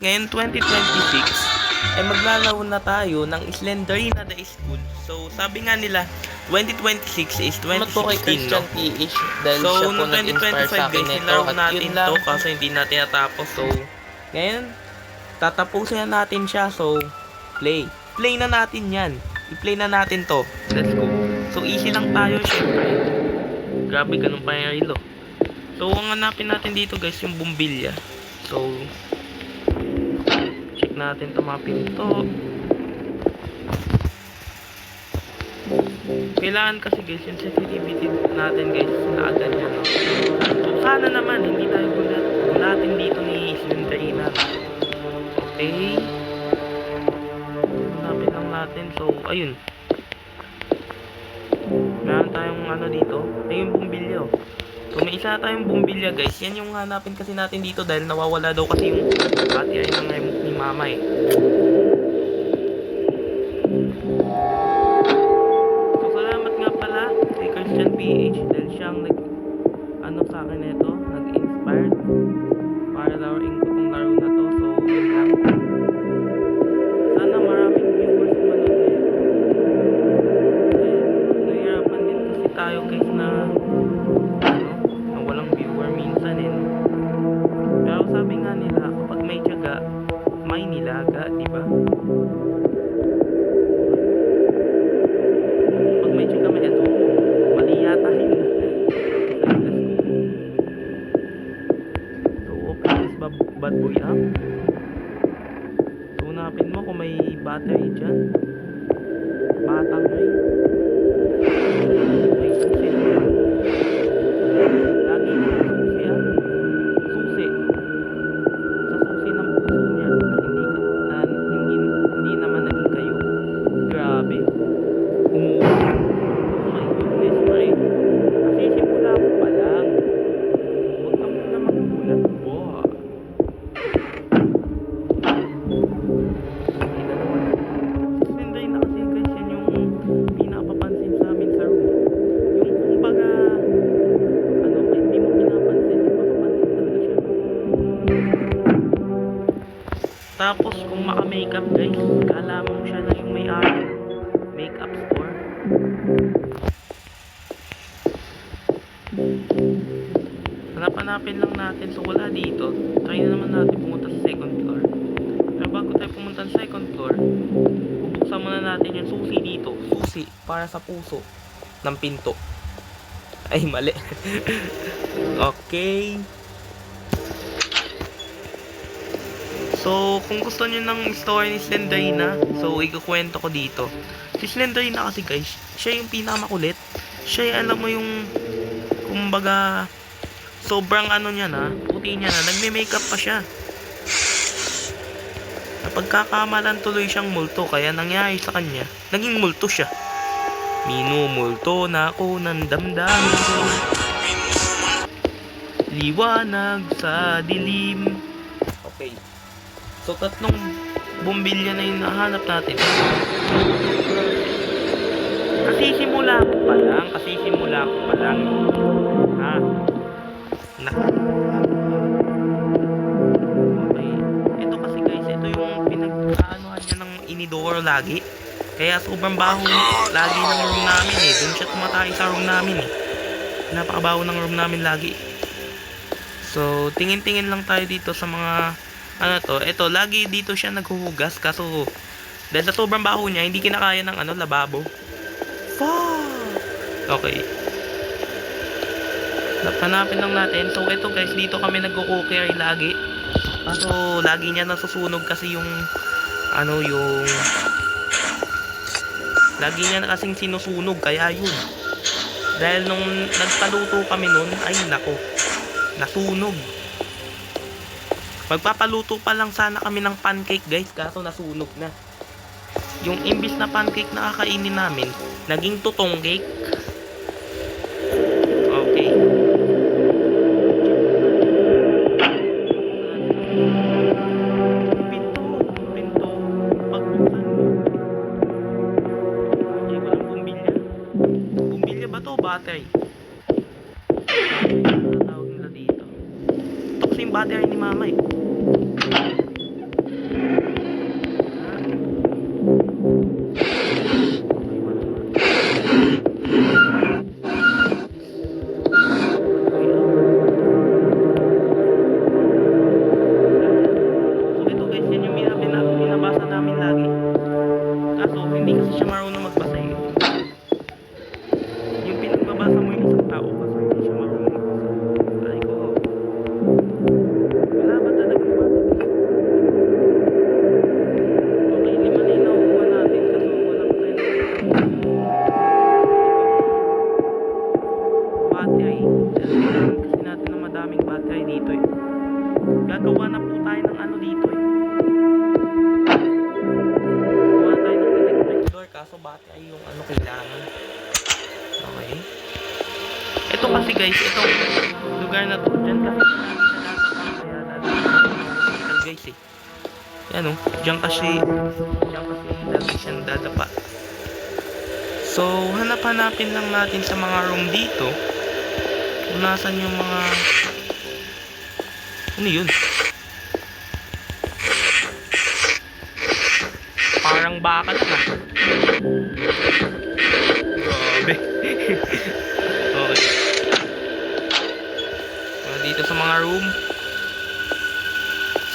Ngayon 2026, maglalaro na tayo ng Slenderina The School. So, sabi nga nila, 2026 is Salamat po kay 2016, no? Christian PH dahil So, siya po noong nag-inspire 2025 sa akin guys, nito. nilaro At natin yun lang. to kasi hindi natin natapos. So, ngayon, tatapusin na natin siya. So, play. Play na natin yan. I-play na natin to. Let's go. So, easy lang tayo, syempre. Grabe, ganun pa yung relo. So, ang hanapin natin dito guys, yung bumbilya. So, check natin ito mga pinto. Kailangan kasi guys, yung sensitivity natin guys, naagan yan. No? So, sana naman, hindi tayo gulatin dito ni Slenderina. Okay. Hanapin lang natin. So, ayun. Meron tayong ano dito. Ay, yung bumbilya. So, may isa tayong bumbilya guys. Yan yung hanapin kasi natin dito dahil nawawala daw kasi yung battery ng remote ni mama eh. So, salamat nga pala kay Christian PH dahil siyang ano sa akin ito, nag-inspired para laruin ko tong laro na to. So, yun lang. Sana maraming viewers manood nito. Nahihirapan din kasi tayo guys na walang viewer minsan eh. Pero sabi nga nila, kapag may tiyaga, may nilaga, di ba? Pag may tiyaga, may ito. Mali yata yun. So, open this bad boy up. So, hanapin mo kung may battery dyan. Batang rin. May susi naman. Lagi na susi ah. Susi. Sa susi ng puso niya na hindi naman naging kayo. Grabe. Umuwi. Oh my goodness, pre. Kasi simula ko pa lang. Huwag ka muna magulat. Wow. Ay na naman. Susunday na kasi guys, yan yung pinapapansin sa amin sa room. Yung kumbaga, ano, hindi mo pinapansin, mapapansin talaga siya. Tapos kung maka-makeup guys, kala mo siya na yung may-ari makeup store. Hanap-hanapin lang natin. So wala dito. Try na naman natin pumunta sa second floor. Pero bago tayo pumunta sa second floor, bubuksan muna natin yung susi dito. Susi para sa puso ng pinto. Ay mali. Okay. So, kung gusto niyo ng story ni Slenderina, so ikukwento ko dito. Si Slenderina kasi guys, siya yung pinakamakulit. Siya yung alam mo yung, kumbaga, sobrang ano niya na, puti niya na, nagme-makeup pa siya. Napagkakamalan tuloy siyang multo, kaya nangyari sa kanya, naging multo siya. Minumulto na ako ng damdamin ko. Liwanag sa dilim. Okay. So, tatlong bumbilya na yung nahanap natin. Kasi simula ko pa lang. Ha? Okay. Ito kasi guys, ito yung pinag-aanuhan niya ng inidoro lagi. Kaya sobrang baho lagi ng room namin eh. Doon siya tumatay sa room namin eh. Napakabaho ng room namin lagi. So, tingin-tingin lang tayo dito sa mga ano to. Ito, lagi dito siya naghuhugas. Kaso, dahil sa sobrang baho niya, hindi kinakaya ng ano, lababo. Fuck! Okay. Hanapin lang natin. So, ito guys, dito kami nagko-cookery lagi. Kaso, lagi niya nasusunog kasi yung ano, yung lagi niya na kasing sinusunog. Kaya yun. Dahil nung nagpaluto kami nun, ay nako, nasunog. Magpapaluto pa lang sana kami ng pancake guys, kaso nasunog na. Yung imbis na pancake na kakainin namin, naging tutong cake. Okay. Pinto. Pagbuksan mo. Okay, walang bumbilya. Bumbilya ba to? Battery. Ano tawag nila dito? Ito kasi yung battery ni mama eh. Kasi guys, itong lugar na to, dyan kasi kaya lagi guys eh. Yan o, dyan kasi lagi siyang dadapa. So, hanapin lang natin sa mga room dito kung nasan yung mga... Ano yun? Parang baka lang ah. Grabe. Okay. Dito sa mga room.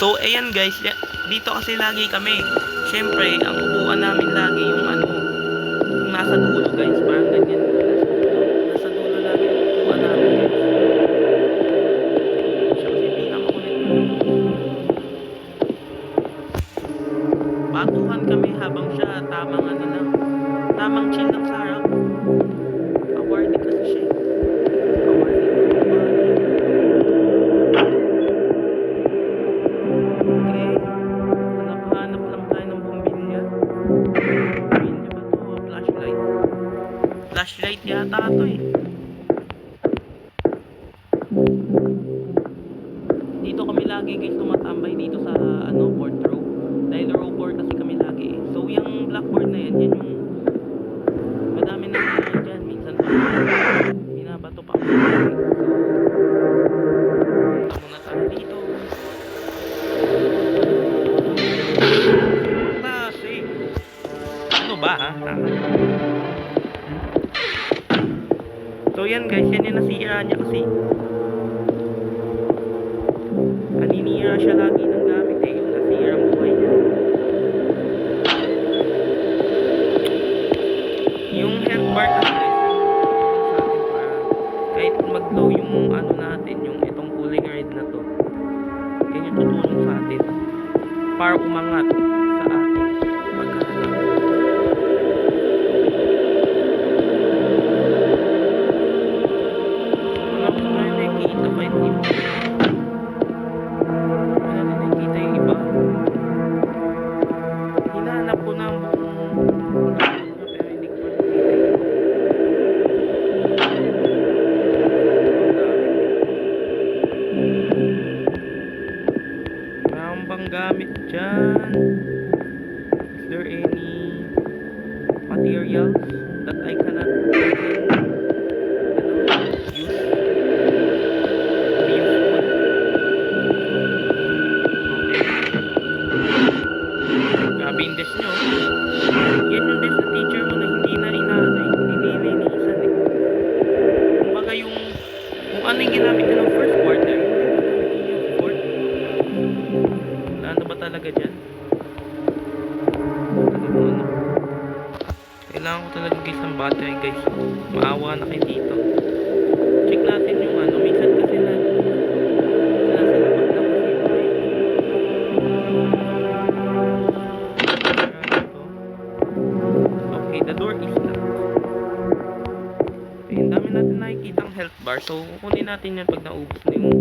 So, ayan guys. Dito kasi lagi kami. Siyempre, ang upuan namin lagi yung ano, yung nasa dulo guys. Parang ganyan. Nasa dulo lagi yung upuan namin guys. Siya kasi pinakakulit. Batuhan kami habang siya tamang ano lang. Tamang chill lang sa harap. Awarded kasi siya eh. Flashlight yata ito eh. Dito kami lagi guys tumatambay dito sa ano, 4th row. Dahil row 4 kasi kami lagi eh. So yung blackboard na yan, yan yung madami na nangyari dyan. Minsan pa binabato pa ako. So punta muna tayo dito. Kasi ano ba ha? So yan guys, yan yung nasira niya kasi. Naninira siya lagi ng gamit eh, yung nasirang buhay niya. Yung health bar kasi guys, sa atin para kahit mag-low yung ano natin, yung itong cooling rate na to, yan yung tutulong sa atin para umangat sa ating paghahanap. Gamit dyan. Is there any materials that I cannot use? Be useful. Okay. Grabe yung desk nyo. Yan yung desk na teacher mo na hindi na inaano eh. Hindi nilinisan eh. Kumbaga yung kung ano yung ginamit nyo ng first quarter, talaga dyan. Kailangan ko talaga guys ng battery guys. Maawa na kayo dito. Check natin yung ano. Minsan kasi na nasa labas lang kasi okay, the door is locked. Okay, ang dami natin nakikita ang health bar. So, kukunin natin yan pag naubos na yung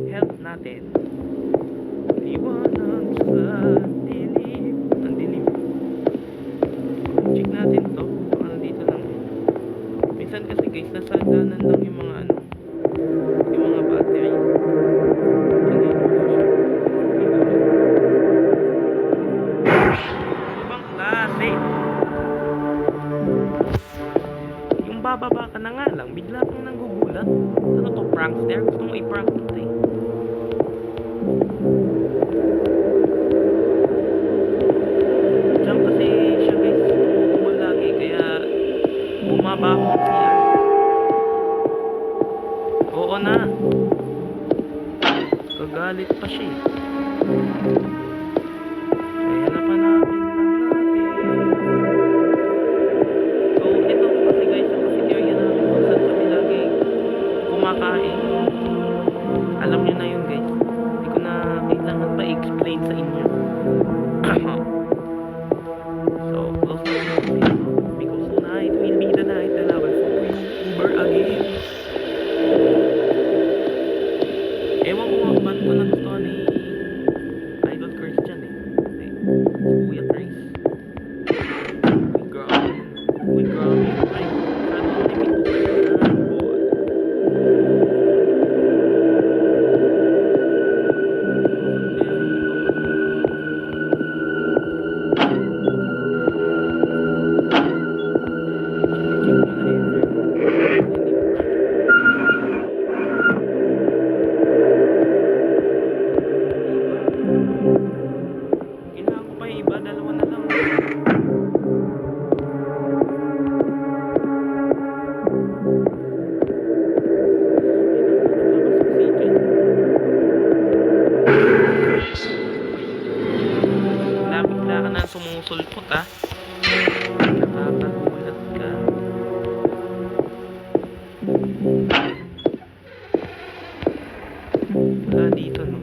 health natin. Iwanan sa dilim. Ang dilim. Check natin to. Ano dito lang. Minsan kasi guys, nasa hagdanan lang yung mga ano. Yung mga battery. Ibang klase. Yung bababa ka na nga lang, bigla kang nanggugulat. Ano to? Prankster? Gusto mo i-prank ito eh. Diyan kasi siya guys, tumutubol lagi kaya bumabakot siya. Oo na. Kagalit pa siya eh. Kaya napanapin lang natin. So ito kasi guys, ang cafeteria namin kung saan kami lagi kumakain. Alam nyo na yun guys. Hindi ko na kailangan pa i-explain sa inyo. So, close na natin because tonight will be the night that I will follow you Uber again. Ewan ko nga ba't ko nagustuhan ni Idol Christian eh. Ay, Kuya Chris. Uy, grabe. Ay, ano na may Uber na, boy. ha? Nakakagulat ka. Wala dito, no?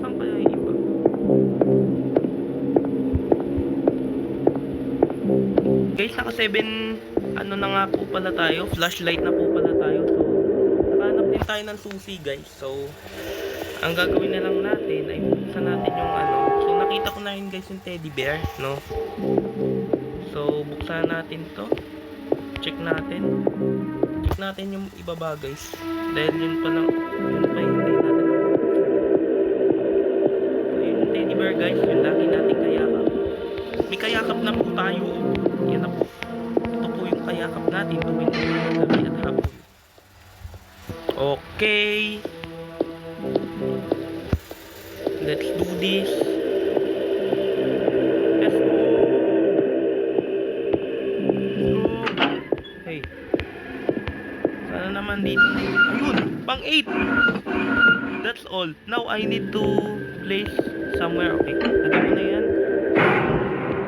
Saan kaya yung iba? Guys, naka 7 ano na nga po pala tayo, flashlight na po pala tayo. So, nakahanap din tayo ng susi, guys. So, ang gagawin na lang natin ay buksan natin yung ano. So, nakita ko na rin, guys, yung teddy bear, no? So, buksan natin to. Check natin. Check natin yung ibaba, guys. Dahil yun pa lang, yun pa yung hindi natin. So, yung teddy bear, guys, yung lagi natin kayakap. May kayakap na po tayo. Yan na po. Ito po yung kayakap natin tuwing gabi at hapon. Okay. Let's do this. Let's go. Hey. Sana naman dito. Ayun, pang 8. That's all. Now I need to place somewhere. Okay. Lagyan mo na yan.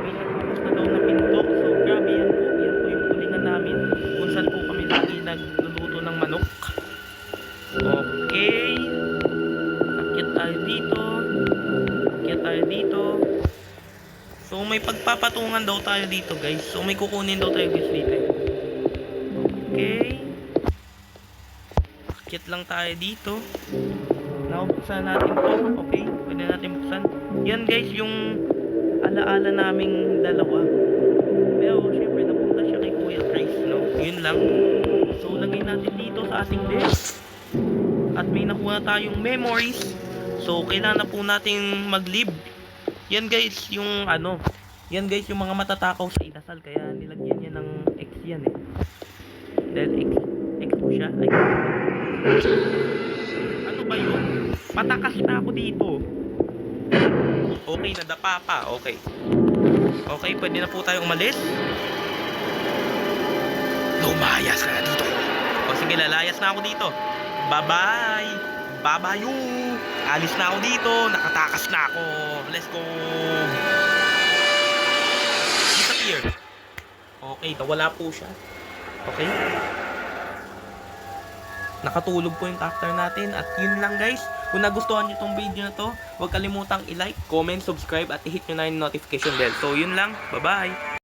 May nagbukas na daw na pinto. So, grabe yan po. Yan po yung kulingan namin. Kung saan po kami lagi nagluluto ng manok. Okay. Akyat tayo dito. Akyat tayo dito. So, may pagpapatungan daw tayo dito, guys. So, may kukunin daw tayo, guys, dito. Okay. Akyat lang tayo dito. Now, buksan natin to. Okay. Pwede natin buksan. Yan, guys, yung alaala naming dalawa. Pero, syempre, napunta siya kay Kuya Chris, no? Yun lang. So, lagay natin dito sa ating desk. At may nakuha tayong memories. So, kailangan na po natin mag-leave. Yan, guys, yung ano. Yan, guys, yung mga matatakaw sa inasal. Kaya nilagyan niya ng X yan, eh. Dahil X po siya. Ay. Ano ba yun? Patakas na ako dito. Okay, nadapa pa. Okay. Okay, pwede na po tayong umalis. Lumayas ka na dito. O sige, lalayas na ako dito. Bye-bye. Bye-bye. Alis na ako dito. Nakatakas na ako. Let's go. Disappear. Okay, nawala po siya. Okay. Nakatulog po yung character natin. At yun lang, guys. Kung nagustuhan nyo itong video na to, huwag kalimutang i-like, comment, subscribe, at i-hit nyo na yung notification bell. So, yun lang. Bye-bye.